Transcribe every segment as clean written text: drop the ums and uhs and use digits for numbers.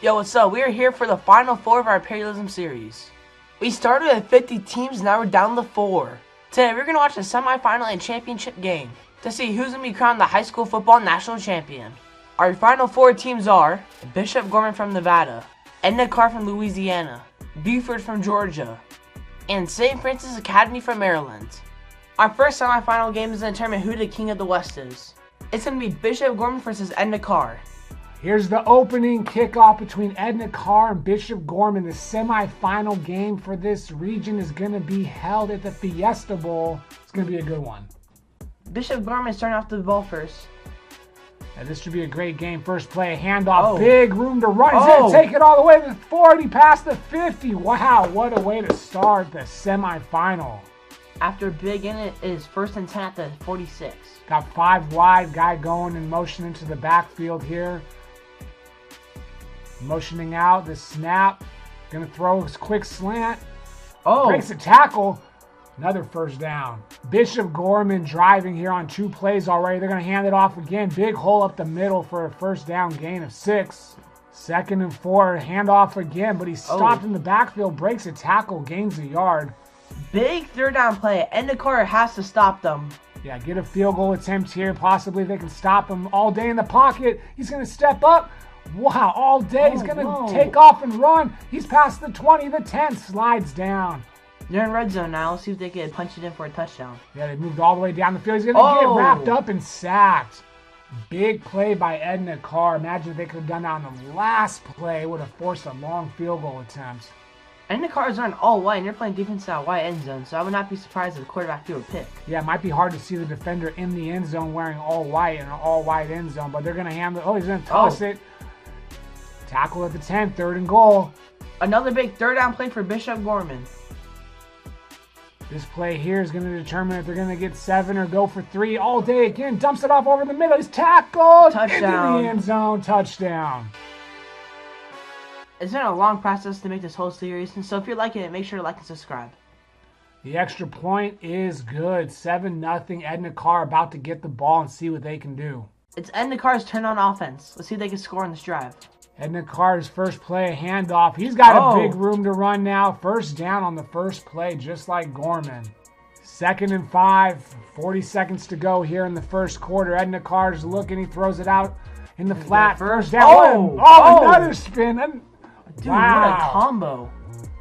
Yo, what's up? We are here for the final 4 of our Imperialism series. We started at 50 teams, now we're down to 4. Today, we're going to watch the semifinal and championship game to see who's going to be crowned the high school football national champion. Our final 4 teams are Bishop Gorman from Nevada, Edna Karr from Louisiana, Buford from Georgia, and St. Francis Academy from Maryland. Our first semifinal game is going to determine who the king of the West is. It's going to be Bishop Gorman versus Edna Karr. Here's the opening kickoff between Edna Karr and Bishop Gorman. The semifinal game for this region is going to be held at the Fiesta Bowl. It's going to be a good one. Bishop Gorman starting off the ball first. Now, this should be a great game. First play, handoff, big room to run. He's going to take it all the way to the 40, past the 50. Wow, what a way to start the semifinal. After a big in, it is 1st and 10 at the 46. Got 5 wide, guy going in motion into the backfield here. Motioning out, the snap. Gonna throw his quick slant. Breaks a tackle. Another first down. Bishop Gorman driving here on 2 plays already. They're gonna hand it off again. Big hole up the middle for a first down gain of 6. 2nd and 4, handoff again, but he's stopped in the backfield, breaks a tackle, gains a yard. Big 3rd down play. Edna Karr has to stop them. Yeah, get a field goal attempt here. Possibly they can stop him all day in the pocket. He's gonna step up. Wow, all day. He's going to take off and run. He's past the 20, the 10, slides down. They're in red zone now. Let's see if they can punch it in for a touchdown. Yeah, they moved all the way down the field. He's going to get wrapped up and sacked. Big play by Edna Karr. Imagine if they could have done that on the last play. It would have forced a long field goal attempt. Edna Karr is on all white, and they're playing defense out white end zone, so I would not be surprised if the quarterback threw a pick. Yeah, it might be hard to see the defender in the end zone wearing all white in an all white end zone, but they're going to hand it. Oh, he's going to toss it. Tackle at the 10, 3rd and goal. Another big 3rd down play for Bishop Gorman. This play here is going to determine if they're going to get 7 or go for 3 all day. Again, dumps it off over the middle. He's tackled into the end zone. Touchdown. It's been a long process to make this whole series, and so if you're liking it, make sure to like and subscribe. The extra point is good. 7-0. Edna Karr about to get the ball and see what they can do. It's Edna Karr's turn on offense. Let's see if they can score on this drive. Edna Karr's first play, a handoff. He's got a big room to run now. First down on the first play, just like Gorman. 2nd and 5, 40 seconds to go here in the first quarter. Edna Karr's looking. He throws it out in the flat. First down. Another spin. Dude, what a combo.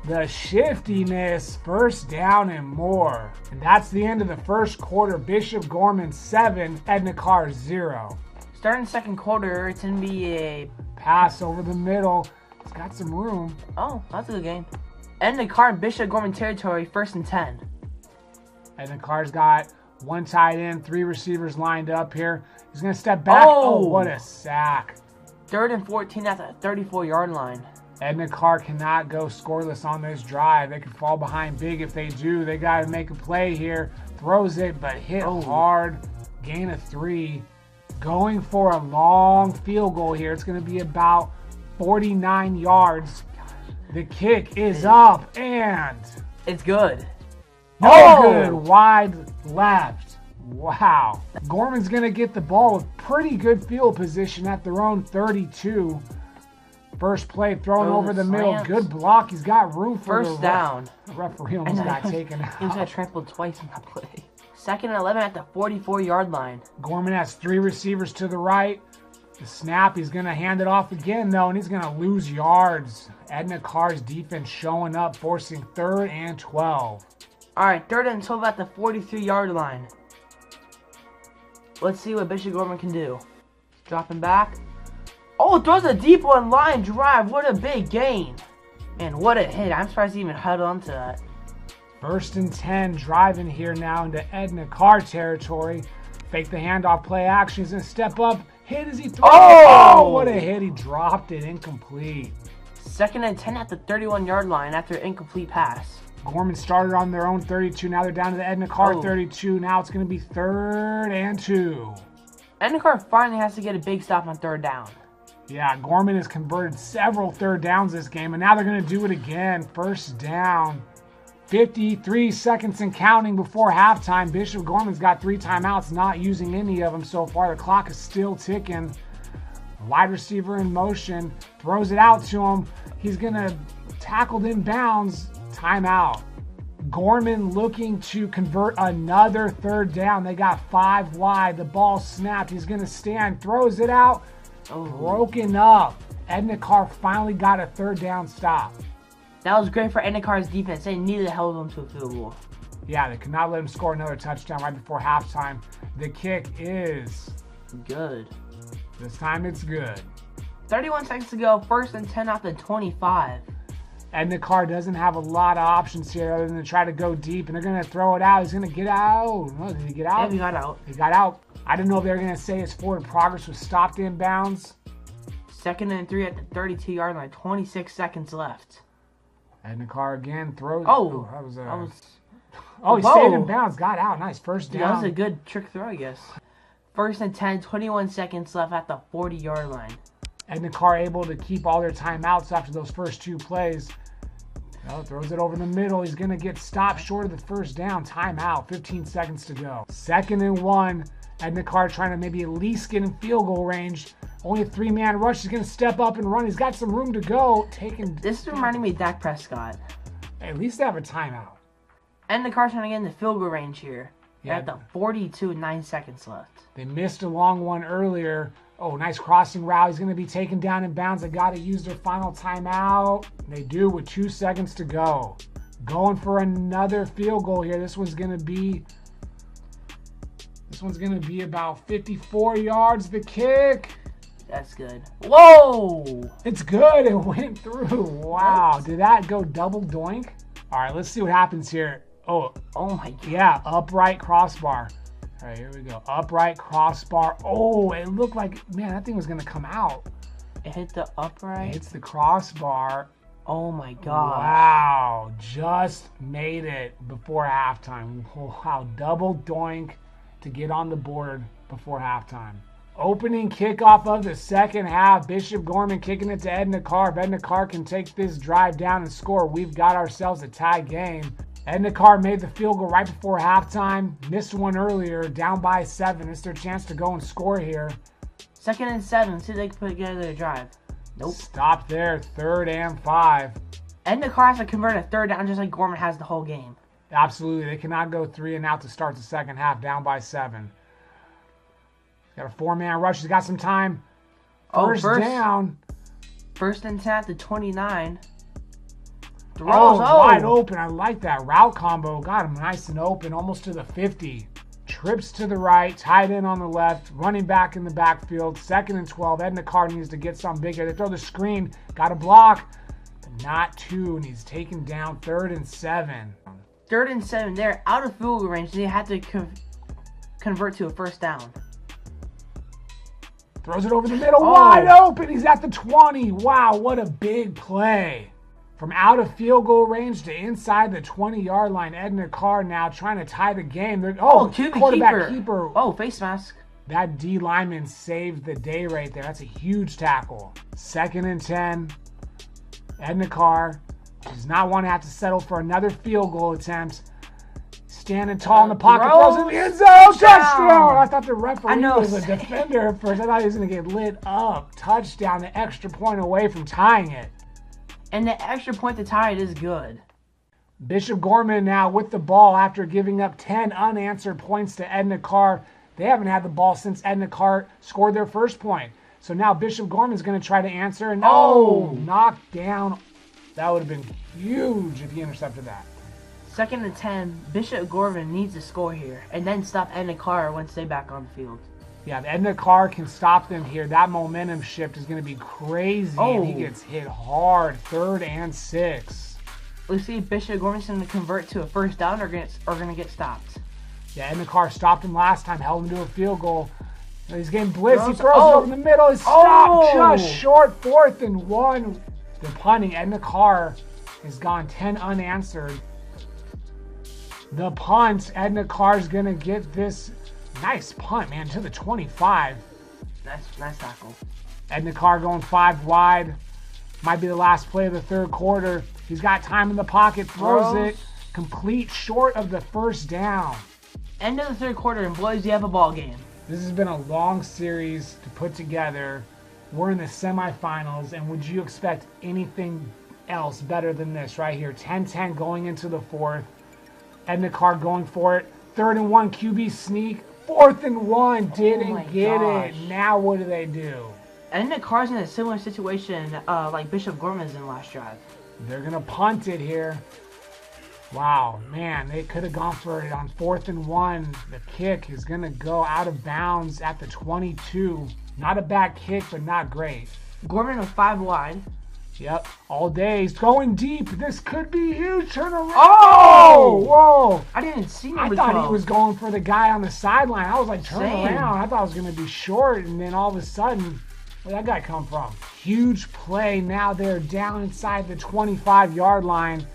The shiftiness, first down and more. And that's the end of the first quarter. Bishop Gorman 7, Edna Karr 0. Starting second quarter, it's going to be a pass over the middle. It's got some room. Oh, that's a good game. Edna Karr in Bishop Gorman territory, 1st and 10. Edna Karr's got 1 tight end, 3 receivers lined up here. He's going to step back. Oh, what a sack. 3rd and 14 at the 34-yard line. Edna Karr cannot go scoreless on this drive. They could fall behind big if they do. They got to make a play here. Throws it, but hit hard. Gain of 3. Going for a long field goal here. It's going to be about 49 yards. The kick is up, and it's good. No good. Wide left. Wow. Gorman's going to get the ball with pretty good field position at their own 32. First play thrown over the middle. Good block. He's got room for first down. The referee almost got taken out. He got trampled twice in that play. 2nd and 11 at the 44-yard line. Gorman has 3 receivers to the right. The snap, he's going to hand it off again, though, and he's going to lose yards. Edna Karr's defense showing up, forcing 3rd and 12. All right, 3rd and 12 at the 43-yard line. Let's see what Bishop Gorman can do. Dropping back. Oh, throws a deep one, line drive. What a big gain. Man, what a hit. I'm surprised he even held on to that. 1st and 10, driving here now into Edna Karr territory. Fake the handoff, play action. He's going to step up. Hit as he throws. Oh, what a hit. He dropped it, incomplete. 2nd and 10 at the 31-yard line after an incomplete pass. Gorman started on their own 32. Now they're down to the Edna Karr 32. Now it's going to be 3rd and 2. Edna Karr finally has to get a big stop on 3rd down. Yeah, Gorman has converted several 3rd downs this game, and now they're going to do it again. 1st down. 53 seconds and counting before halftime. Bishop Gorman's got 3 timeouts, not using any of them so far. The clock is still ticking. Wide receiver in motion, throws it out to him. He's going to tackle inbounds. Timeout. Gorman looking to convert another third down. They got 5 wide. The ball snapped. He's going to stand, throws it out. Broken up. Edna Karr finally got a third down stop. That was great for Edna Karr's defense. They needed to hold them to a field goal. Yeah, they could not let him score another touchdown right before halftime. The kick is good. This time it's good. 31 seconds to go. 1st and 10 off the 25. Edna Karr doesn't have a lot of options here other than to try to go deep, and they're going to throw it out. He's going to get out. Oh, did he get out? Yeah, he got out. He got out. I didn't know if they were going to say his forward progress was stopped inbounds. 2nd and 3 at the 32-yard line. 26 seconds left. Edna Karr again throws. Oh, he stayed in bounds. Got out. Nice first down. Yeah, that was a good trick throw, I guess. 1st and 10, 21 seconds left at the 40-yard line. Edna Karr able to keep all their timeouts after those first 2 plays. Throws it over the middle. He's going to get stopped short of the first down. Timeout. 15 seconds to go. 2nd and 1. Edna Karr trying to maybe at least get in field goal range. Only a 3-man rush. He's going to step up and run. He's got some room to go. This is reminding me of Dak Prescott. At least they have a timeout. Edna Karr trying to get in the field goal range here. Yeah. At the 42, 9 seconds left. They missed a long one earlier. Oh, nice crossing route. He's going to be taken down in bounds. They got to use their final timeout. They do with 2 seconds to go. Going for another field goal here. This one's going to be about 54 yards. The kick. That's good. Whoa! It's good. It went through. Wow. What? Did that go double doink? All right, let's see what happens here. Oh my God. Yeah, upright crossbar. All right, here we go. Upright crossbar. Oh, it looked like, man, that thing was going to come out. It hit the upright? It hits the crossbar. Oh, my God. Wow. Just made it before halftime. Wow. Double doink to get on the board before halftime. Opening kickoff of the second half. Bishop Gorman kicking it to Edna Karr. If Edna Karr can take this drive down and score, we've got ourselves a tie game. Edna Karr made the field goal right before halftime. Missed one earlier, down by 7. It's their chance to go and score here. 2nd and 7. See if they can put together a drive. Nope. Stop there. 3rd and 5. Edna Karr has to convert a third down just like Gorman has the whole game. Absolutely. They cannot go 3 and out to start the second half, down by 7. Got a 4-man rush. He's got some time. First down. 1st and 10 at the 29. Wide open. I like that route combo. Got him nice and open, almost to the 50. Trips to the right, tight end on the left, running back in the backfield. 2nd and 12. Edna Karr needs to get something bigger. They throw the screen. Got a block, but not 2, and he's taken down. 3rd and 7. 3rd and 7. They're out of field goal range. They had to convert to a first down. Throws it over the middle, wide open. He's at the 20. Wow, what a big play. From out of field goal range to inside the 20-yard line. Edna Karr now trying to tie the game. Quarterback keeper. Oh, face mask. That D lineman saved the day right there. That's a huge tackle. 2nd and 10. Edna Karr does not want to have to settle for another field goal attempt. Standing tall in the pocket, throws in the end zone, touchdown! I thought the referee was a defender at first. I thought he was going to get lit up. Touchdown, the extra point away from tying it. And the extra point to tie it is good. Bishop Gorman now with the ball after giving up 10 unanswered points to Edna Karr. They haven't had the ball since Edna Karr scored their first point. So now Bishop Gorman's going to try to answer. And knocked down. That would have been huge if he intercepted that. 2nd and 10. Bishop Gorman needs to score here and then stop Edna Karr once they're back on the field. Yeah, if Edna Karr can stop them here, that momentum shift is going to be crazy. And he gets hit hard. 3rd and 6. Let's see if Bishop Gorman's going to convert to a first down or going to get stopped. Yeah, Edna Karr stopped him last time, held him to a field goal. He's getting blitzed. He throws it over the middle. He's stopped just short. 4th and 1. They're punting. Edna Karr has gone 10 unanswered. The punt. Edna Karr's going to get this. Nice punt, man, to the 25. Nice tackle. Edna Karr going 5 wide. Might be the last play of the 3rd quarter. He's got time in the pocket, throws it. Complete short of the first down. End of the 3rd quarter, and boys, you have a ball game. This has been a long series to put together. We're in the semifinals, and would you expect anything else better than this right here? 10-10 going into the fourth. Edna Karr going for it. 3rd and 1 QB sneak. 4th and 1 didn't get it. Now what do they do? Edna Karr's in a similar situation like Bishop Gorman's in last drive. They're going to punt it here. Wow, man, they could have gone for it on 4th and 1. The kick is going to go out of bounds at the 22. Not a bad kick, but not great. Gorman with 5 wide. Yep, all day. He's going deep. This could be huge. Turn around. Oh! Whoa! I didn't see him. I thought he was going for the guy on the sideline. I was like, turn around. I thought it was going to be short, and then all of a sudden, where'd that guy come from? Huge play. Now they're down inside the 25-yard line.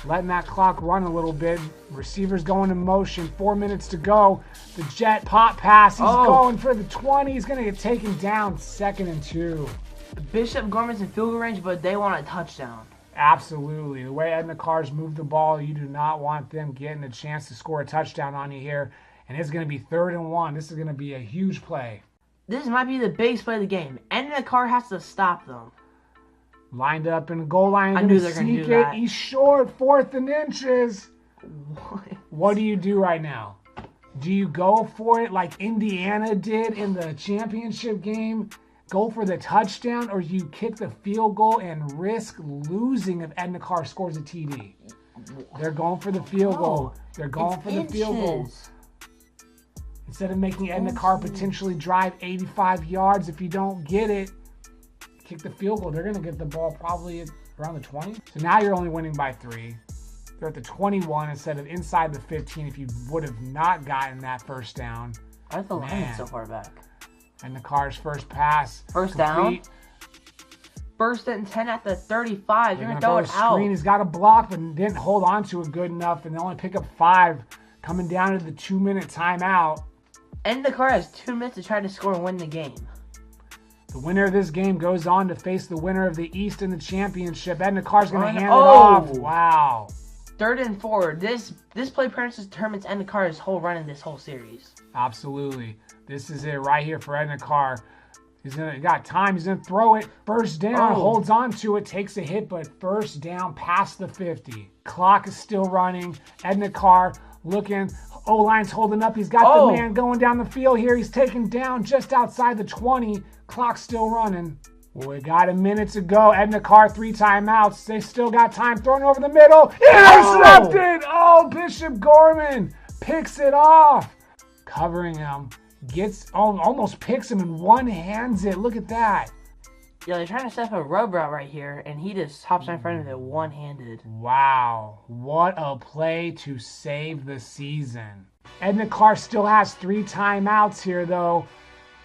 Letting that clock run a little bit. Receivers going in motion. 4 minutes to go. The jet pop pass. He's going for the 20. He's going to get taken down. 2nd and 2. Bishop Gorman's in field goal range, but they want a touchdown. Absolutely. The way Edna Karr's moved the ball, you do not want them getting a chance to score a touchdown on you here. And it's going to be 3rd and 1. This is going to be a huge play. This might be the biggest play of the game. Edna Karr has to stop them. Lined up in the goal line. I knew they were going to do that. He's short. 4th and inches. What do you do right now? Do you go for it like Indiana did in the championship game? Go for the touchdown, or you kick the field goal and risk losing if Edna Karr scores a TD? They're going for the field goal. They're going for the field goal. Instead of making Edna Karr potentially drive 85 yards, if you don't get it, kick the field goal. They're going to get the ball probably around the 20. So now you're only winning by 3. They're at the 21 instead of inside the 15 if you would have not gotten that first down. I thought the line is so far back. And the Karr's first pass. First down. 1st and 10 at the 35. You're going to throw it out. He's got a block, but didn't hold on to it good enough, and they only pick up 5 coming down to the 2-minute timeout. Edna Karr has 2 minutes to try to score and win the game. The winner of this game goes on to face the winner of the East in the championship. Edna Karr's going to hand it off. Wow. 3rd and 4. This play pretty much determines Edna Karr's whole run in this whole series. Absolutely. This is it right here for Edna Karr. He got time. He's going to throw it. First down. Holds on to it. Takes a hit, but first down past the 50. Clock is still running. Edna Karr looking. O-line's holding up. He's got the man going down the field here. He's taken down just outside the 20. Clock still running. Well, we got a minute to go. Edna Karr, 3 timeouts. They still got time. Throwing over the middle. Intercepted! Oh, Bishop Gorman picks it off. Covering him. Almost picks him and one-hands it. Look at that. Yeah, they're trying to set up a rub route right here, and he just hops in front of it one-handed. Wow. What a play to save the season. Edna Karr still has 3 timeouts here, though.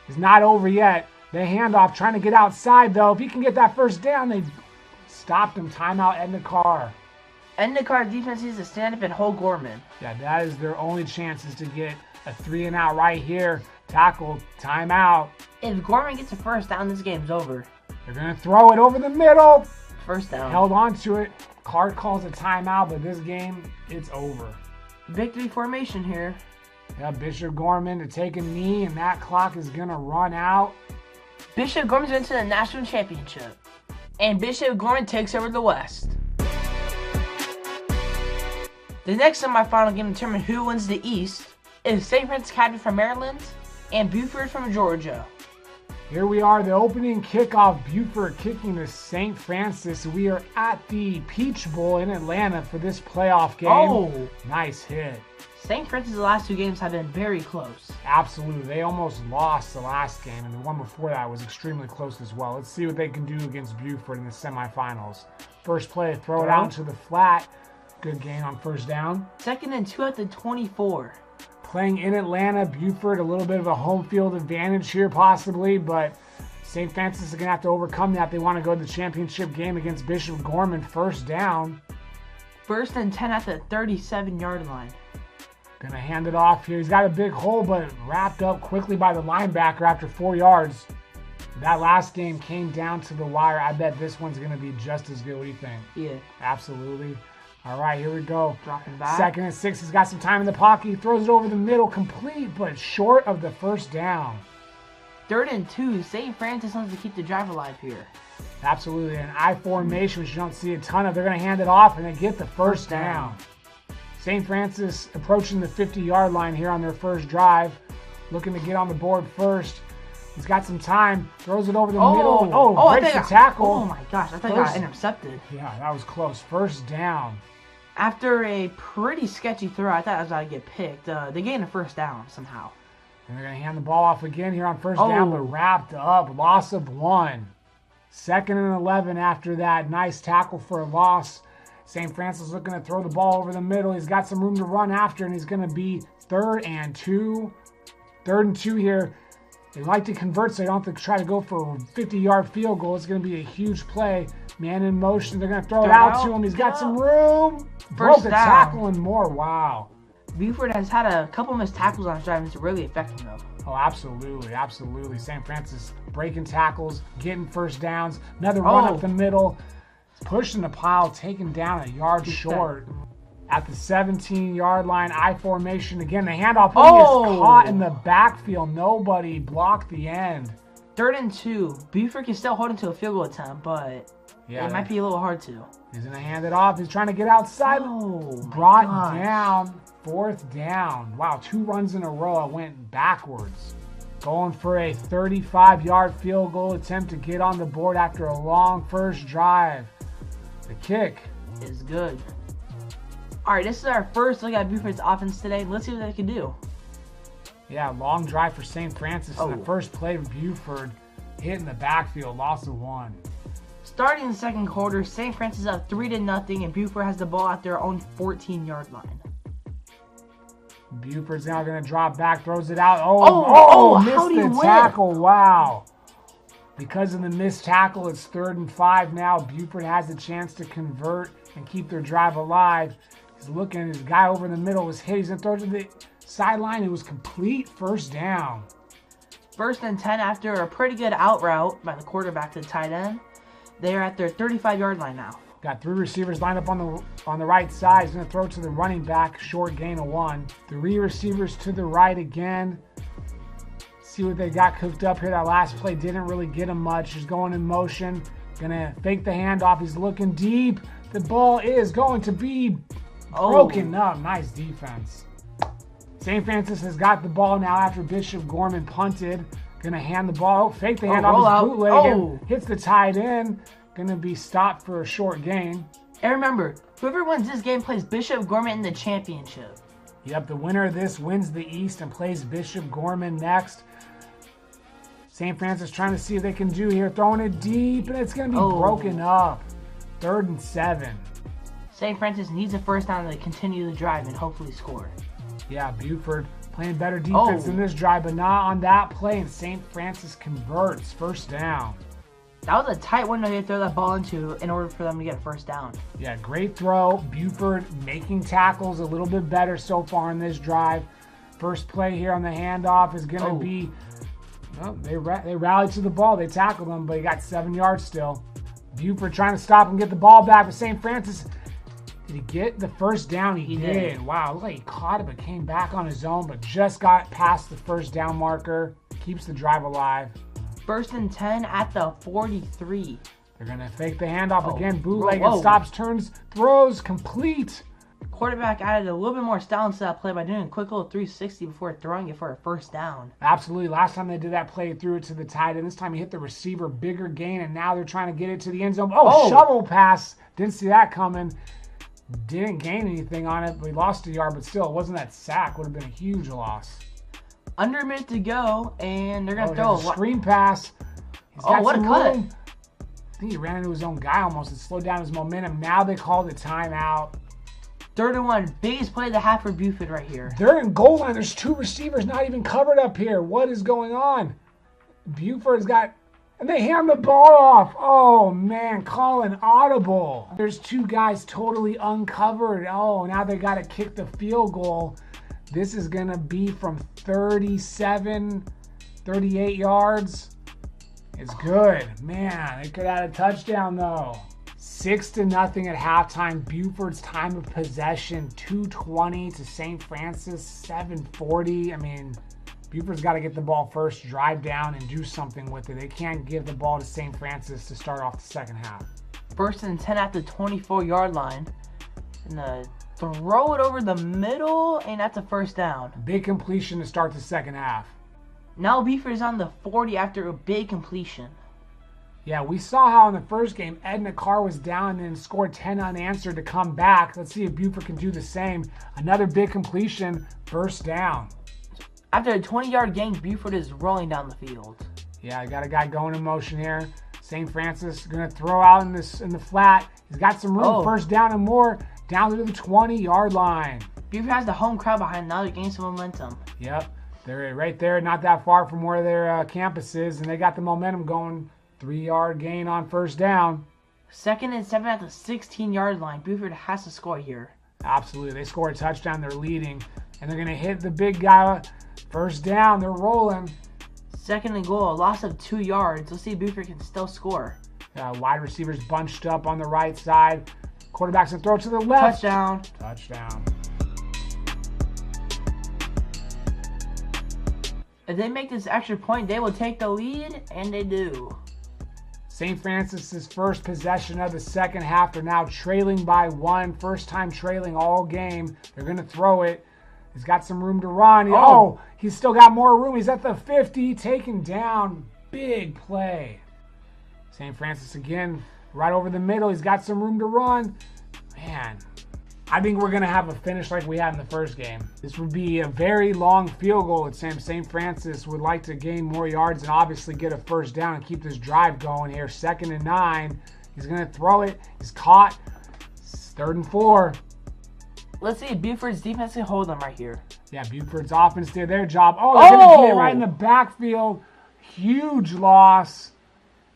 It's not over yet. The handoff trying to get outside, though. If he can get that first down, they stopped him. Timeout, Edna Karr. Edna Karr defense needs to stand up and hold Gorman. Yeah, that is their only chances to get a 3-and-out right here. Tackle, timeout. If Gorman gets a first down, this game's over. They're going to throw it over the middle. First down. Held on to it. Karr calls a timeout, but this game, it's over. Victory formation here. Yeah, Bishop Gorman to take a knee, and that clock is going to run out. Bishop Gorman's into the national championship. And Bishop Gorman takes over the West. The next semifinal game to determine who wins the East is St. Francis Academy from Maryland and Buford from Georgia. Here we are, the opening kickoff. Buford kicking to St. Francis. We are at the Peach Bowl in Atlanta for this playoff game. Oh! Nice hit. St. Francis' last 2 games have been very close. Absolutely. They almost lost the last game, and the one before that was extremely close as well. Let's see what they can do against Buford in the semifinals. First play, throw it out to the flat. Good gain on first down. 2nd and 2 at the 24. Playing in Atlanta, Buford, a little bit of a home field advantage here possibly, but St. Francis is going to have to overcome that. They want to go to the championship game against Bishop Gorman. First down. 1st and 10 at the 37-yard line. Going to hand it off here. He's got a big hole, but wrapped up quickly by the linebacker after 4 yards. That last game came down to the wire. I bet this one's going to be just as good. What do you think? Yeah. Absolutely. All right, here we go. Dropping back. 2nd and 6. He's got some time in the pocket. He throws it over the middle, complete, but short of the first down. 3rd and 2. St. Francis wants to keep the drive alive here. Absolutely. An I formation, which you don't see a ton of. They're going to hand it off and they get the first down. St. Francis approaching the 50-yard line here on their first drive. Looking to get on the board first. He's got some time. Throws it over the middle. Breaks the tackle. Oh my gosh, I thought he got intercepted. Yeah, that was close. First down. After a pretty sketchy throw, I thought I was going to get picked. They gained a first down somehow. And they're going to hand the ball off again here on first down, but wrapped up. Loss of 1. 2nd and 11 after that. Nice tackle for a loss. St. Francis looking to throw the ball over the middle. He's got some room to run after, and he's going to be 3rd and 2. 3rd and 2 here. They like to convert, so they don't have to try to go for a 50-yard field goal. It's going to be a huge play. Man in motion. They're going to throw it out to him. He's got some room. Broke the tackle and more. Wow. Buford has had a couple missed tackles on his drive, and it's really affecting them. Oh, absolutely. Absolutely. St. Francis breaking tackles, getting first downs. Another run up the middle. Pushing the pile, taken down a yard short. At the 17-yard line, I formation again. The handoff is caught in the backfield. Nobody blocked the end. 3rd and 2. Buford can still hold into a field goal attempt, but it might be a little hard to. He's going to hand it off. He's trying to get outside. Brought down. 4th down. Wow, 2 runs in a row. I went backwards. Going for a 35-yard field goal attempt to get on the board after a long first drive. The kick is good. All right, this is our first look at Buford's offense today. Let's see what they can do. Yeah, long drive for St. Francis. In the first play of Buford, hitting the backfield, loss of 1. Starting the second quarter, St. Francis up 3-0, and Buford has the ball at their own 14-yard line. Buford's now going to drop back, throws it out. Missed the tackle. Wow. Because of the missed tackle, it's 3rd and 5 now. Buford has a chance to convert and keep their drive alive. He's looking, his guy over in the middle was hit. He's going to throw it to the sideline. It was complete first down. 1st and 10 after a pretty good out route by the quarterback to the tight end. They are at their 35-yard line now. Got 3 receivers lined up on the right side. He's going to throw it to the running back, short gain of 1. 3 receivers to the right again. See what they got cooked up here. That last play didn't really get him much. He's going in motion. Going to fake the handoff. He's looking deep. The ball is going to be broken up. Nice defense. St. Francis has got the ball now after Bishop Gorman punted. Going to hand the ball. Fake the handoff. His bootleg hits the tight end. Going to be stopped for a short gain. And remember, whoever wins this game plays Bishop Gorman in the championship. Yep, the winner of this wins the East and plays Bishop Gorman next. St. Francis trying to see what they can do here. Throwing it deep, and it's going to be broken up. 3rd and 7. St. Francis needs a first down to continue the drive and hopefully score. Yeah, Buford playing better defense in this drive, but not on that play, and St. Francis converts. First down. That was a tight window to throw that ball into in order for them to get a first down. Yeah, great throw. Buford making tackles a little bit better so far in this drive. First play here on the handoff is going to be... Well, they rallied to the ball. They tackled him, but he got 7 yards still. Buford trying to stop and get the ball back, but St. Francis, did he get the first down? He did. Wow, looked like he caught it, but came back on his own, but just got past the first down marker. Keeps the drive alive. 1st and 10 at the 43. They're going to fake the handoff again. Bootleg and stops, turns, throws, complete. Quarterback added a little bit more style into that play by doing a quick little 360 before throwing it for a first down. Absolutely. Last time they did that play, threw it to the tight end. This time he hit the receiver, bigger gain, and now they're trying to get it to the end zone. Shovel pass. Didn't see that coming. Didn't gain anything on it. We lost a yard, but still, it wasn't that sack. Would have been a huge loss. Under a minute to go, and they're going to throw a screen pass. He's got what a cut. Room. I think he ran into his own guy almost. It slowed down his momentum. Now they called the timeout. 3rd and 1. Biggest play of the half for Buford right here. They're in goal line. There's 2 receivers not even covered up here. What is going on? Buford's got... And they hand the ball off. Oh, man. Call an audible. There's 2 guys totally uncovered. Oh, now they got to kick the field goal. This is going to be from 37, 38 yards. It's good. Man, they could add a touchdown, though. 6-0 at halftime. Buford's time of possession, 2:20 to St. Francis, 7:40. I mean, Buford's got to get the ball first, drive down, and do something with it. They can't give the ball to St. Francis to start off the second half. 1st and 10 at the 24-yard line. And throw it over the middle, and that's a first down. Big completion to start the second half. Now Buford is on the 40 after a big completion. Yeah, we saw how in the first game, Edna Karr was down and scored 10 unanswered to come back. Let's see if Buford can do the same. Another big completion, first down. After a 20-yard gain, Buford is rolling down the field. Yeah, I got a guy going in motion here. St. Francis going to throw out in the flat. He's got some room, first down and more, down to the 20-yard line. Buford has the home crowd behind. Now they're gaining some momentum. Yep, they're right there, not that far from where their campus is, and they got the momentum going. 3-yard gain on first down. 2nd and 7 at the 16-yard line. Buford has to score here. Absolutely. They score a touchdown. They're leading. And they're going to hit the big guy. First down. They're rolling. 2nd and goal. A loss of 2 yards. Let's see if Buford can still score. Wide receivers bunched up on the right side. Quarterback's going to throw it to the left. Touchdown. Touchdown. If they make this extra point, they will take the lead, and they do. St. Francis's first possession of the second half. They're now trailing by 1. First time trailing all game. They're going to throw it. He's got some room to run. He's still got more room. He's at the 50, taken down. Big play. St. Francis again, right over the middle. He's got some room to run. Man, I think we're going to have a finish like we had in the first game. This would be a very long field goal. St. Francis would like to gain more yards and obviously get a first down and keep this drive going here. 2nd and 9. He's going to throw it. He's caught. 3rd and 4. Let's see if Buford's defense can hold them right here. Yeah, Buford's offense did their job. They're going to get right in the backfield. Huge loss.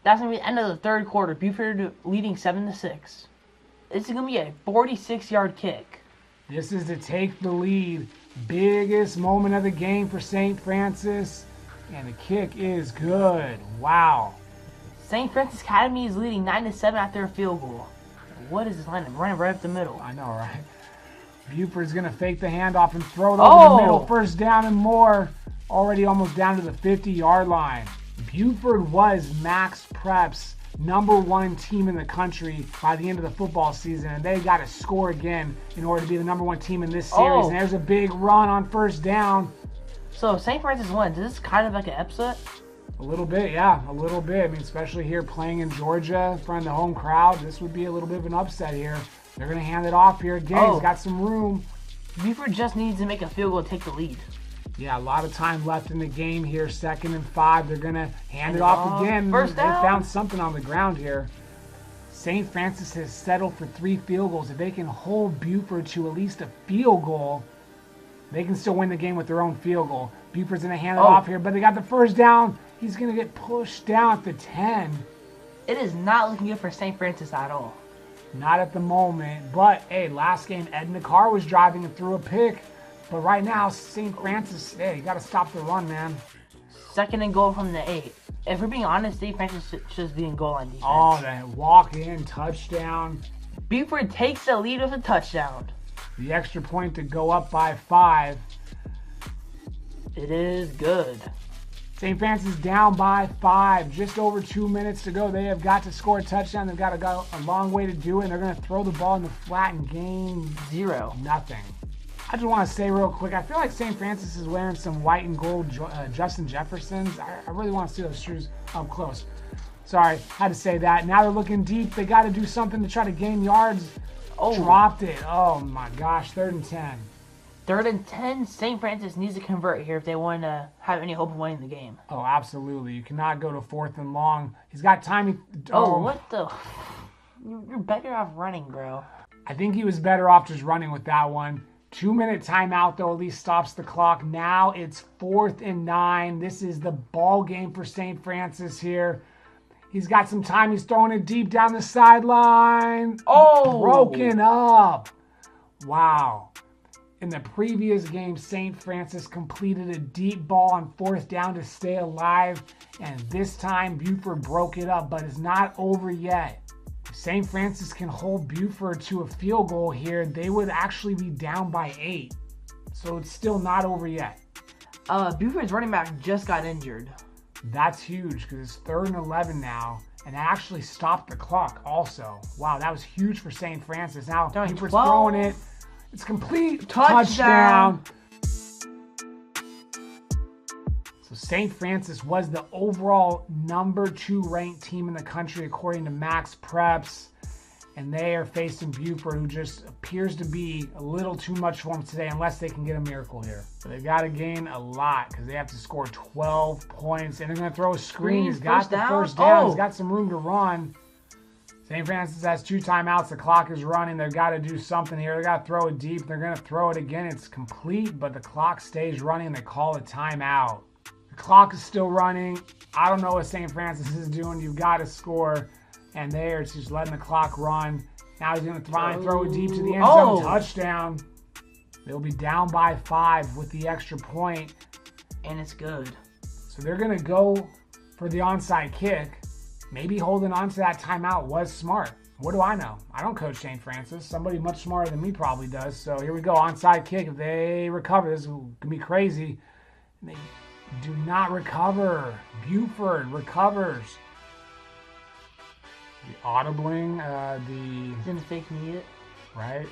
That's going to be the end of the 3rd quarter. Buford leading 7-6. This is going to be a 46-yard kick. This is to take the lead. Biggest moment of the game for St. Francis. And the kick is good. Wow. St. Francis Academy is leading 9-7 after a field goal. What is this line? Running right up the middle. I know, right? Buford's going to fake the handoff and throw it over the middle. First down and more. Already almost down to the 50-yard line. Buford was Max Prep's #1 team in the country by the end of the football season, and they got to score again in order to be the #1 team in this series. And there's a big run on first down. So St. Francis wins. Is this kind of like an upset? A little bit, yeah, a little bit. I mean, especially here playing in Georgia in front of the home crowd, this would be a little bit of an upset here. They're going to hand it off here again. He's got some room. Buford just needs to make a field goal to take the lead. Yeah, a lot of time left in the game here. 2nd and 5. They're going to hand it off again. First down. They found something on the ground here. St. Francis has settled for 3 field goals. If they can hold Buford to at least a field goal, they can still win the game with their own field goal. Buford's going to hand it off here, but they got the first down. He's going to get pushed down at the 10. It is not looking good for St. Francis at all. Not at the moment, but hey, last game Edna Karr was driving and threw a pick. But right now, St. Francis, hey, you got to stop the run, man. 2nd and goal from the 8. If we're being honest, St. Francis should just be in goal line defense. That walk-in touchdown. Buford takes the lead with a touchdown. The extra point to go up by 5. It is good. St. Francis down by 5. Just over 2 minutes to go. They have got to score a touchdown. They've got to go a long way to do it. And they're going to throw the ball in the flat and gain 0. Nothing. I just want to say real quick, I feel like St. Francis is wearing some white and gold Justin Jeffersons. I really want to see those shoes up close. Sorry, had to say that. Now they're looking deep. They got to do something to try to gain yards. Dropped it. Oh my gosh, 3rd and 10. 3rd and 10, St. Francis needs to convert here if they want to have any hope of winning the game. Oh, absolutely. You cannot go to 4th and long. He's got time. What the? You're better off running, bro. I think he was better off just running with that one. 2-minute timeout, though, at least stops the clock. Now it's 4th and 9. This is the ball game for St. Francis here. He's got some time. He's throwing it deep down the sideline. Broken up. Wow. In the previous game, St. Francis completed a deep ball on 4th down to stay alive. And this time, Buford broke it up, but it's not over yet. If St. Francis can hold Buford to a field goal here, they would actually be down by 8. So it's still not over yet. Buford's running back just got injured. That's huge because it's 3rd and 11 now. And actually stopped the clock also. Wow, that was huge for St. Francis. Now Buford's throwing it. It's complete. Touchdown. So St. Francis was the overall number 2 ranked team in the country according to Max Preps. And they are facing Buford, who just appears to be a little too much for them today, unless they can get a miracle here. But they've got to gain a lot because they have to score 12 points. And they're going to throw a screen. He's got the first down. He's got some room to run. St. Francis has 2 timeouts. The clock is running. They've got to do something here. They've got to throw it deep. They're going to throw it again. It's complete, but the clock stays running. They call a timeout. The clock is still running. I don't know what St. Francis is doing. You've got to score. And there, it's just letting the clock run. Now he's going to try and throw it deep to the end zone. Touchdown. They'll be down by 5 with the extra point. And it's good. So they're going to go for the onside kick. Maybe holding on to that timeout was smart. What do I know? I don't coach St. Francis. Somebody much smarter than me probably does. So here we go. Onside kick. If they recover, this is going to be crazy. And they do not recover. Buford recovers. The audibling, He's in fake knee it. Right.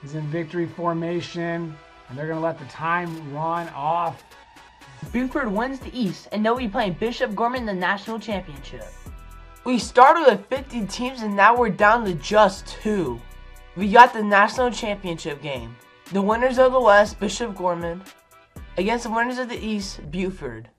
He's in victory formation, and they're going to let the time run off. Buford wins the East, and they'll be playing Bishop Gorman in the national championship. We started with 50 teams, and now we're down to just 2. We got the national championship game. The winners of the West, Bishop Gorman, against the winners of the East, Buford.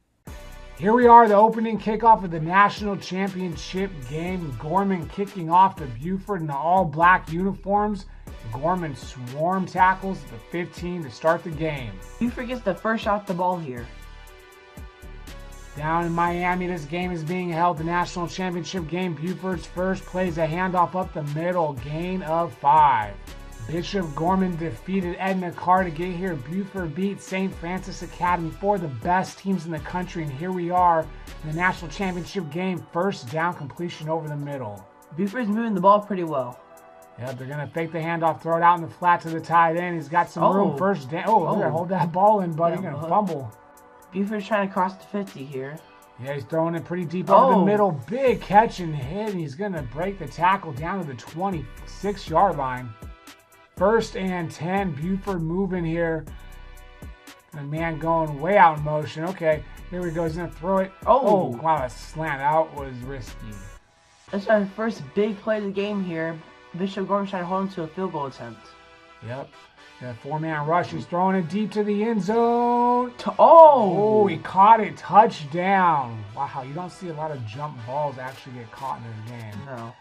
Here we are, the opening kickoff of the national championship game. Gorman kicking off the Buford in the all-black uniforms. Gorman swarm tackles at the 15 to start the game. Buford gets the first shot at the ball here. Down in Miami, this game is being held, the national championship game. Buford's first plays a handoff up the middle, gain of 5. Bishop Gorman defeated Edna Karr to get here. Buford beat St. Francis Academy, 4 of the best teams in the country. And here we are in the national championship game. First down completion over the middle. Buford's moving the ball pretty well. Yep, they're going to fake the handoff, throw it out in the flat to the tight end. He's got some room. First down. They're going to hold that ball in, buddy. You're going to fumble. Buford's trying to cross the 50 here. Yeah, he's throwing it pretty deep over the middle. Big catch and hit. And he's going to break the tackle down to the 26-yard line. 1st and 10, Buford moving here. And a man going way out in motion. Okay, here we go. He's going to throw it. Oh, wow, that slant out was risky. That's our first big play of the game here. Bishop Gorman trying to hold him to a field goal attempt. Yep. That 4-man rush. He's throwing it deep to the end zone. He caught it. Touchdown. Wow, you don't see a lot of jump balls actually get caught in this game. No.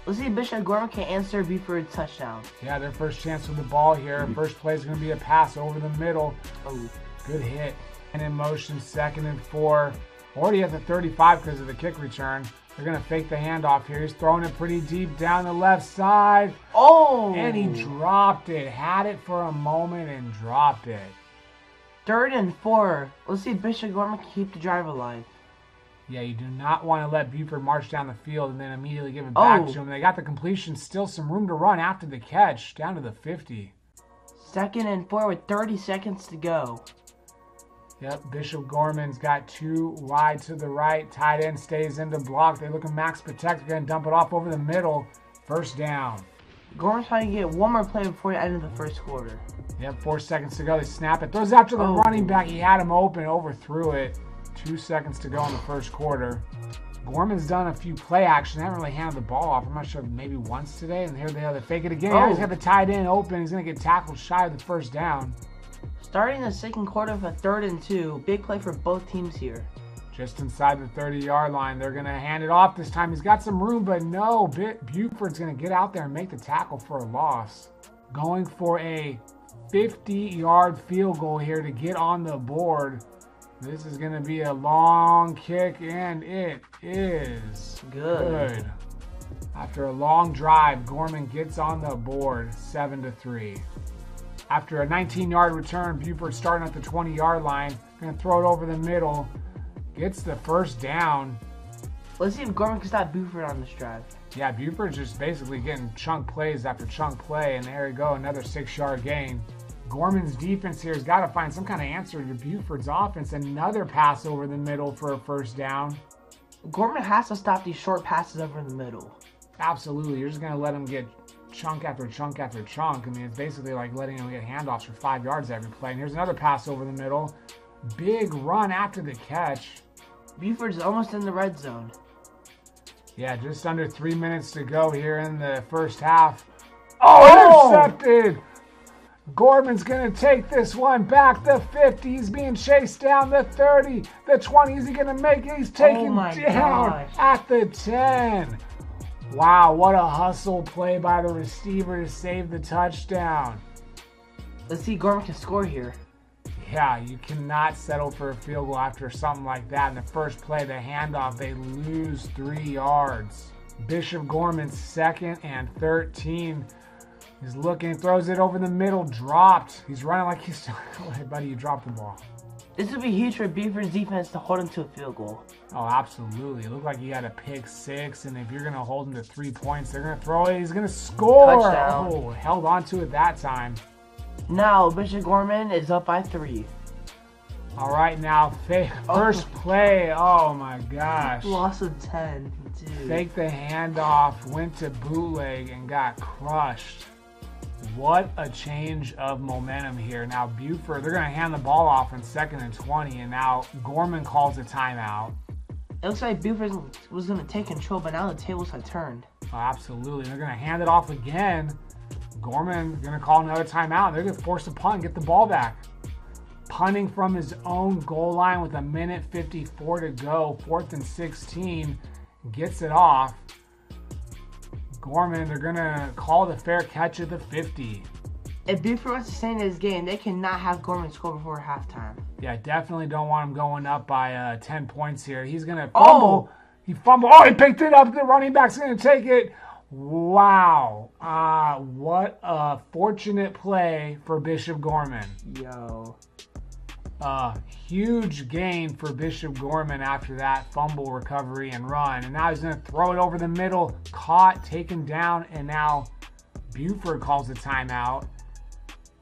Let's see if Bishop Gorman can answer Buford's touchdown. Yeah, their first chance with the ball here. First play is going to be a pass over the middle. Good hit. And in motion, 2nd and 4. Already at the 35 because of the kick return. They're going to fake the handoff here. He's throwing it pretty deep down the left side. And he dropped it. Had it for a moment and dropped it. 3rd and 4. Let's see if Bishop Gorman can keep the drive alive. Yeah, you do not want to let Buford march down the field and then immediately give it back to him. They got the completion, still some room to run after the catch, down to the 50. 2nd and 4 with 30 seconds to go. Yep, Bishop Gorman's got 2 wide to the right. Tight end stays in the block. They're looking max protect. They're going to dump it off over the middle. First down. Gorman's trying to get one more play before the end of the first quarter. Yep, 4 seconds to go. They snap it. Throws out to the running back. He had him open, overthrew it. 2 seconds to go in the first quarter. Gorman's done a few play action. They haven't really handed the ball off. I'm not sure, maybe once today. And here they are. They fake it again. He's got the tight end open. He's going to get tackled shy of the first down. Starting the 2nd quarter with a 3rd and 2. Big play for both teams here. Just inside the 30-yard line. They're going to hand it off this time. He's got some room, but no. Buford's going to get out there and make the tackle for a loss. Going for a 50-yard field goal here to get on the board. This is going to be a long kick, and it is good. After a long drive, Gorman gets on the board, 7-3. After a 19-yard return, Buford starting at the 20-yard line. Going to throw it over the middle. Gets the first down. Let's see if Gorman can stop Buford on this drive. Yeah, Buford's just basically getting chunk plays after chunk play, and there you go, another 6-yard gain. Gorman's defense here has got to find some kind of answer to Buford's offense. Another pass over the middle for a first down. Gorman has to stop these short passes over the middle. Absolutely. You're just going to let him get chunk after chunk after chunk. I mean, it's basically like letting him get handoffs for 5 yards every play. And here's another pass over the middle. Big run after the catch. Buford's almost in the red zone. Yeah, just under 3 minutes to go here in the first half. Oh, intercepted! Gorman's going to take this one back the 50. He's being chased down the 30, the 20. Is he going to make it? He's taken down at the 10. Wow, what a hustle play by the receiver to save the touchdown. Let's see Gorman can score here. Yeah, you cannot settle for a field goal after something like that. In the first play, the handoff, they lose 3 yards. Bishop Gorman, 2nd and 13. He's looking, throws it over the middle, dropped. He's running like he's still. Hey, buddy, you dropped the ball. This would be huge for Buford's defense to hold him to a field goal. Oh, absolutely. It looked like he had a pick 6, and if you're going to hold him to 3 points, they're going to throw it. He's going to score. Touchdown. Oh, held on to it that time. Now, Bishop Gorman is up by 3. All right, now, first play. Oh, my gosh. Loss of 10. Dude. Fake the handoff, went to bootleg, and got crushed. What a change of momentum here. Now, Buford, they're going to hand the ball off on 2nd and 20, and now Gorman calls a timeout. It looks like Buford was going to take control, but now the tables have turned. Oh, absolutely. They're going to hand it off again. Gorman going to call another timeout. They're going to force a punt and get the ball back. Punting from his own goal line with 1:54 to go. 4th and 16. Gets it off. Gorman, they're going to call the fair catch at the 50. If Buford wants to stay in this game, they cannot have Gorman score before halftime. Yeah, definitely don't want him going up by 10 points here. He's going to fumble. Oh! He fumbled. Oh, he picked it up. The running back's going to take it. Wow. What a fortunate play for Bishop Gorman. Yo. Huge gain for Bishop Gorman after that fumble recovery and run. And now he's going to throw it over the middle. Caught, taken down, and now Buford calls a timeout.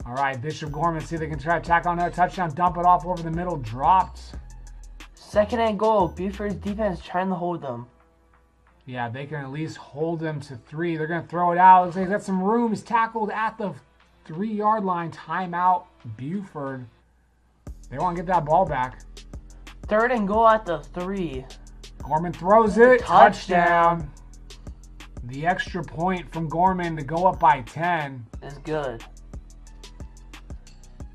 All right, Bishop Gorman, see if they can try to tack on another touchdown, dump it off over the middle, dropped. 2nd and goal. Buford's defense trying to hold them. Yeah, they can at least hold them to 3. They're going to throw it out. Looks like he's got some room. He's tackled at the 3-yard line. Timeout, Buford. They want to get that ball back. 3rd and goal at the 3. Gorman throws it. Touchdown. The extra point from Gorman to go up by 10. Is good.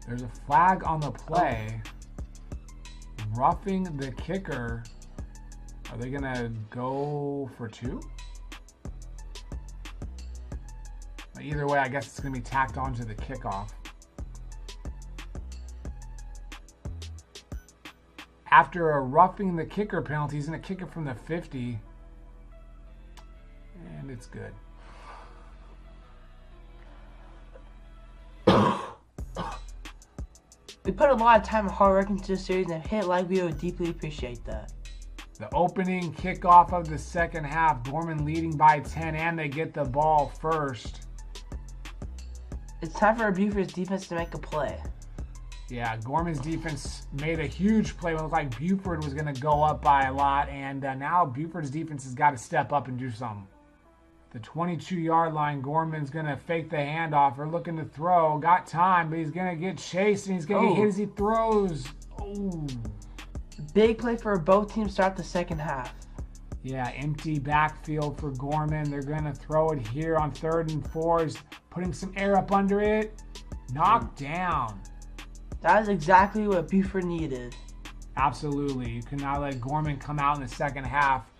There's a flag on the play. Roughing the kicker. Are they going to go for 2? Either way, I guess it's going to be tacked onto the kickoff. After a roughing the kicker penalty, he's going to kick it from the 50. And it's good. We put a lot of time and hard work into this series, and if hit like, we would deeply appreciate that. The opening kickoff of the second half, Gorman leading by 10, and they get the ball first. It's time for Buford's defense to make a play. Yeah, Gorman's defense made a huge play. It looked like Buford was going to go up by a lot, and now Buford's defense has got to step up and do something. The 22-yard line, Gorman's going to fake the handoff. They're looking to throw. Got time, but he's going to get chased, and he's going to get hit as he throws. Oh. Big play for both teams to start the second half. Yeah, empty backfield for Gorman. They're going to throw it here on 3rd and 4. He's putting some air up under it. Knocked down. That is exactly what Buford needed. Absolutely. You could not let Gorman come out in the second half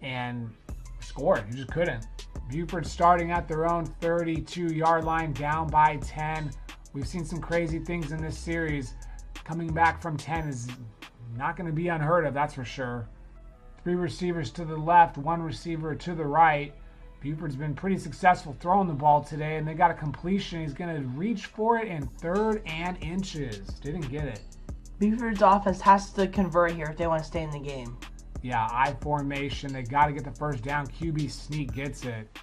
and score. You just couldn't. Buford starting at their own 32-yard line, down by 10. We've seen some crazy things in this series. Coming back from 10 is not going to be unheard of, that's for sure. 3 receivers to the left, 1 receiver to the right. Buford's been pretty successful throwing the ball today, and they got a completion. He's going to reach for it in 3rd and inches. Didn't get it. Buford's offense has to convert here if they want to stay in the game. Yeah, I formation. They got to get the first down. QB sneak gets it.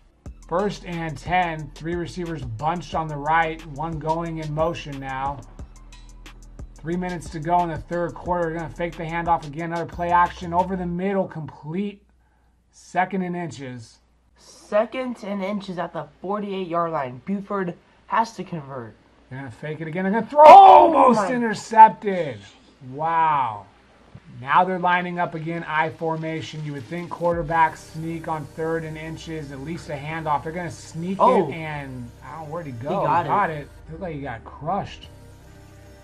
First and 10. 3 receivers bunched on the right. 1 going in motion now. 3 minutes to go in the third quarter. They're going to fake the handoff again. Another play action over the middle. Complete. 2nd and inches. 2nd and inches at the 48-yard line. Buford has to convert. They're going to fake it again. They're going to throw. Almost intercepted. Wow. Now they're lining up again, I formation. You would think quarterbacks sneak on 3rd and inches, at least a handoff. They're going to sneak it, and I don't know where'd he go. He got it. Looked like he got crushed.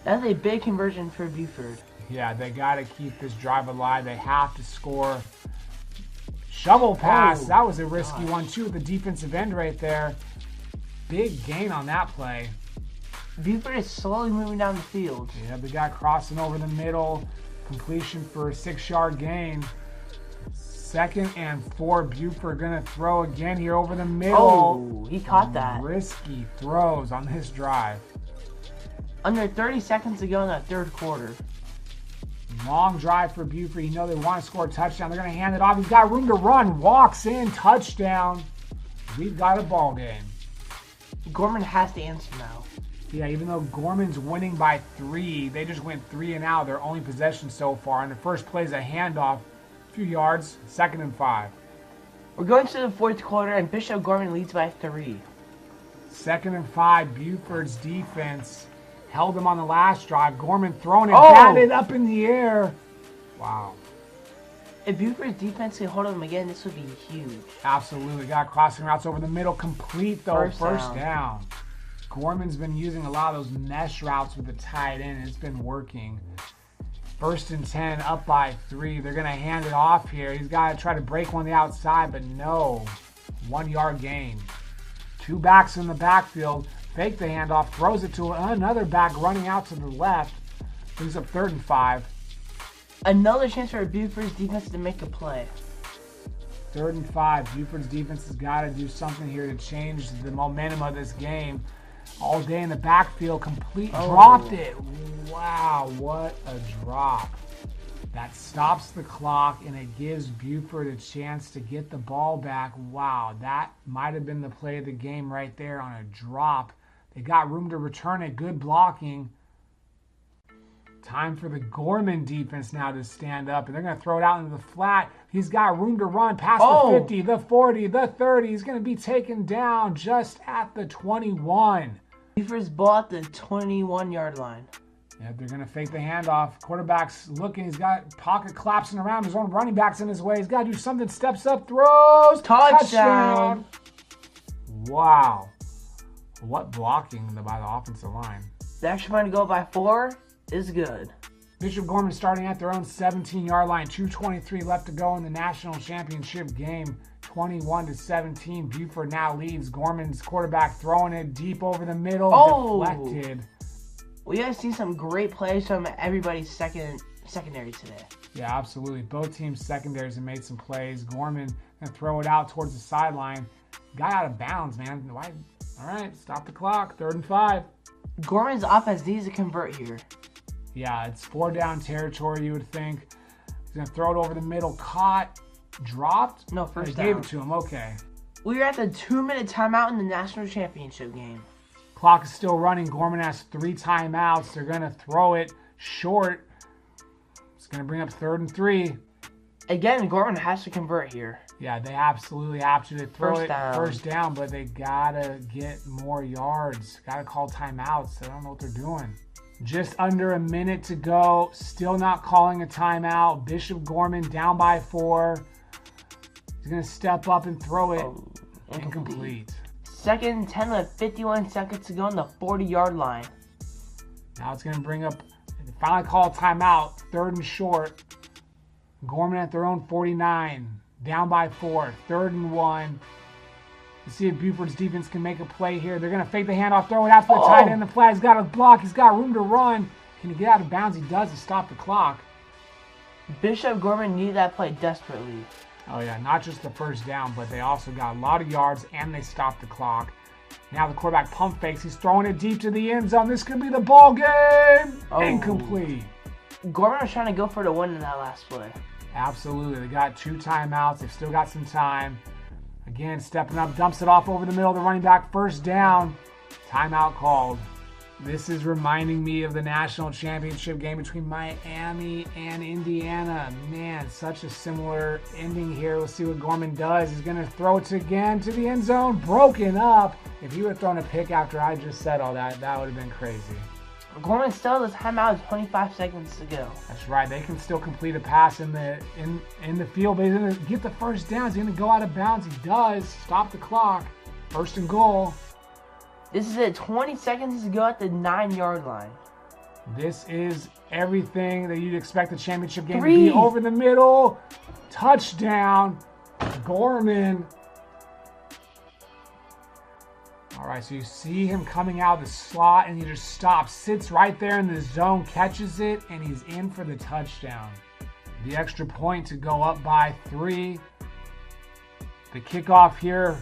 That's a big conversion for Buford. Yeah, they got to keep this drive alive. They have to score. Shovel pass. That was a risky one, too, with the defensive end right there. Big gain on that play. Buford is slowly moving down the field. Yeah, the guy crossing over the middle. Completion for a 6-yard gain. 2nd and 4. Buford going to throw again here over the middle. Oh, he caught that. Risky throws on this drive. Under 30 seconds to go in that third quarter. Long drive for Buford. You know they want to score a touchdown. They're going to hand it off. He's got room to run. Walks in. Touchdown. We've got a ball game. Gorman has to answer now. Yeah, even though Gorman's winning by 3, they just went 3 and out. Their only possession so far. And the first play is a handoff. A few yards. 2nd and 5. We're going to the fourth quarter, and Bishop Gorman leads by 3. 2nd and 5. Buford's defense held him on the last drive. Gorman throwing it, batted up in the air. Wow. If Buford's defense can hold him again, this would be huge. Absolutely. Got crossing routes over the middle. Complete, though. First down. Gorman's been using a lot of those mesh routes with the tight end. It's been working. 1st and 10, up by 3. They're going to hand it off here. He's got to try to break one on the outside, but no. 1-yard gain. 2 backs in the backfield. Fake the handoff. Throws it to another back running out to the left. Brings up 3rd and 5. Another chance for Buford's defense to make a play. 3rd and 5. Buford's defense has got to do something here to change the momentum of this game. All day in the backfield, complete, dropped it. Wow, what a drop. That stops the clock, and it gives Buford a chance to get the ball back. Wow, that might have been the play of the game right there on a drop. They got room to return it, good blocking. Time for the Gorman defense now to stand up, and they're going to throw it out into the flat. He's got room to run past the 50, the 40, the 30. He's going to be taken down just at the 21. Buford's ball at the 21-yard line. Yeah, they're going to fake the handoff. Quarterback's looking. He's got pocket collapsing around. His own running back's in his way. He's got to do something. Steps up, throws. Touchdown. Wow. What blocking by the offensive line. The extra point to go by 4 is good. Bishop Gorman starting at their own 17-yard line. 2:23 left to go in the national championship game. 21-17. Buford now leads. Gorman's quarterback throwing it deep over the middle. Deflected. We have seen some great plays from everybody's secondary today. Yeah, absolutely. Both teams' secondaries have made some plays. Gorman going to throw it out towards the sideline. Got out of bounds, man. Why? All right, stop the clock. 3rd and 5. Gorman's offense needs to convert here. Yeah, it's 4-down territory, you would think. He's going to throw it over the middle. Caught. Dropped? No, first down. They gave it to him. Okay. We are at the 2-minute timeout in the national championship game. Clock is still running. Gorman has 3 timeouts. They're going to throw it short. It's going to bring up 3rd and 3. Again, Gorman has to convert here. Yeah, they absolutely have to throw it first down, but they got to get more yards. Got to call timeouts. I don't know what they're doing. Just under a minute to go. Still not calling a timeout. Bishop Gorman down by 4. He's going to step up and throw it. Incomplete. 2nd and 10 with 51 seconds to go on the 40-yard line. Now it's going to bring up, finally call a timeout. 3rd and short. Gorman at their own 49. Down by 4. 3rd and 1. Let's see if Buford's defense can make a play here. They're going to fake the handoff, throw it out for the tight end. The flag. He's got a block. He's got room to run. Can he get out of bounds? He does to stop the clock. Bishop Gorman needed that play desperately. Oh, yeah, not just the first down, but they also got a lot of yards, and they stopped the clock. Now the quarterback pump fakes. He's throwing it deep to the end zone. This could be the ball game. Incomplete. Gorman was trying to go for the win in that last play. Absolutely. They got 2 timeouts. They've still got some time. Again, stepping up, dumps it off over the middle of the running back. First down. Timeout called. This is reminding me of the national championship game between Miami and Indiana. Man, such a similar ending here. We'll see what Gorman does. He's going to throw it again to the end zone. Broken up. If he would have thrown a pick after I just said all that, that would have been crazy. Gorman still has timeout with 25 seconds to go. That's right. They can still complete a pass in the field, but he's going to get the first down. He's going to go out of bounds. He does. Stop the clock. First and goal. This is it. 20 seconds to go at the 9-yard line. This is everything that you'd expect the championship game to be. Over the middle. Touchdown. Gorman. All right, so you see him coming out of the slot, and he just stops, sits right there in the zone, catches it, and he's in for the touchdown. The extra point to go up by 3. The kickoff here,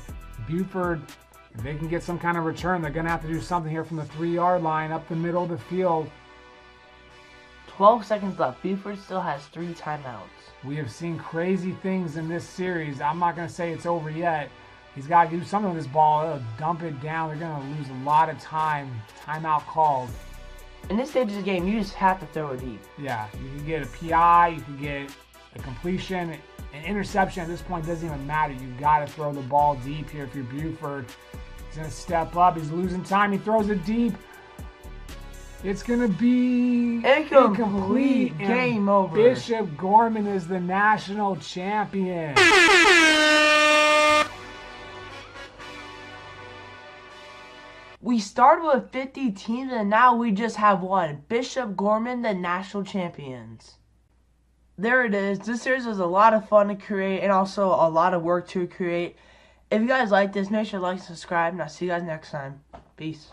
Buford, if they can get some kind of return, they're going to have to do something here from the 3-yard line up the middle of the field. 12 seconds left. Buford still has 3 timeouts. We have seen crazy things in this series. I'm not going to say it's over yet. He's got to do something with this ball. They'll dump it down. They're going to lose a lot of time. Timeout called. In this stage of the game, you just have to throw it deep. Yeah, you can get a PI. You can get a completion. An interception at this point doesn't even matter. You've got to throw the ball deep here if you're Buford. He's going to step up. He's losing time. He throws it deep. It's going to be incomplete. Game over. Bishop Gorman is the national champion. We started with 50 teams, and now we just have one. Bishop Gorman, the national champions. There it is. This series was a lot of fun to create and also a lot of work to create. If you guys like this, make sure to like and subscribe, and I'll see you guys next time. Peace.